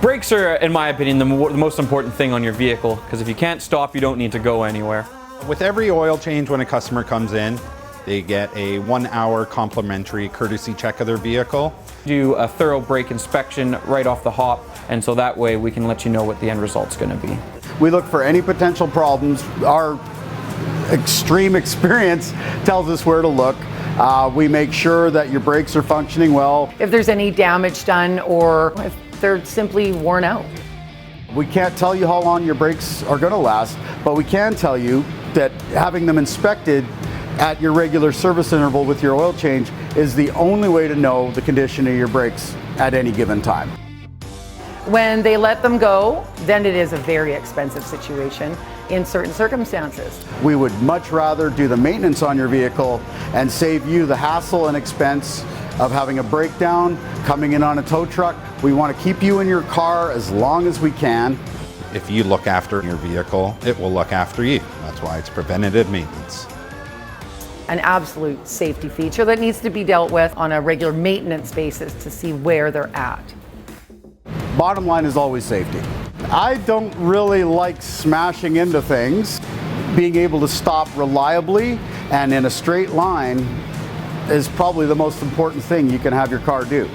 Brakes are, in my opinion, the most important thing on your vehicle, because if you can't stop, you don't need to go anywhere. With every oil change, when a customer comes in, they get a 1-hour complimentary courtesy check of their vehicle. Do a thorough brake inspection right off the hop, and so that way we can let you know what the end result's going to be. We look for any potential problems. Our extreme experience tells us where to look. We make sure that your brakes are functioning well. If there's any damage done or if they're simply worn out. We can't tell you how long your brakes are going to last, but we can tell you that having them inspected at your regular service interval with your oil change is the only way to know the condition of your brakes at any given time. When they let them go, then it is a very expensive situation in certain circumstances. We would much rather do the maintenance on your vehicle and save you the hassle and expense of having a breakdown, coming in on a tow truck. We want to keep you in your car as long as we can. If you look after your vehicle, it will look after you. That's why it's preventative maintenance. An absolute safety feature that needs to be dealt with on a regular maintenance basis to see where they're at. Bottom line is always safety. I don't really like smashing into things. Being able to stop reliably and in a straight line is probably the most important thing you can have your car do.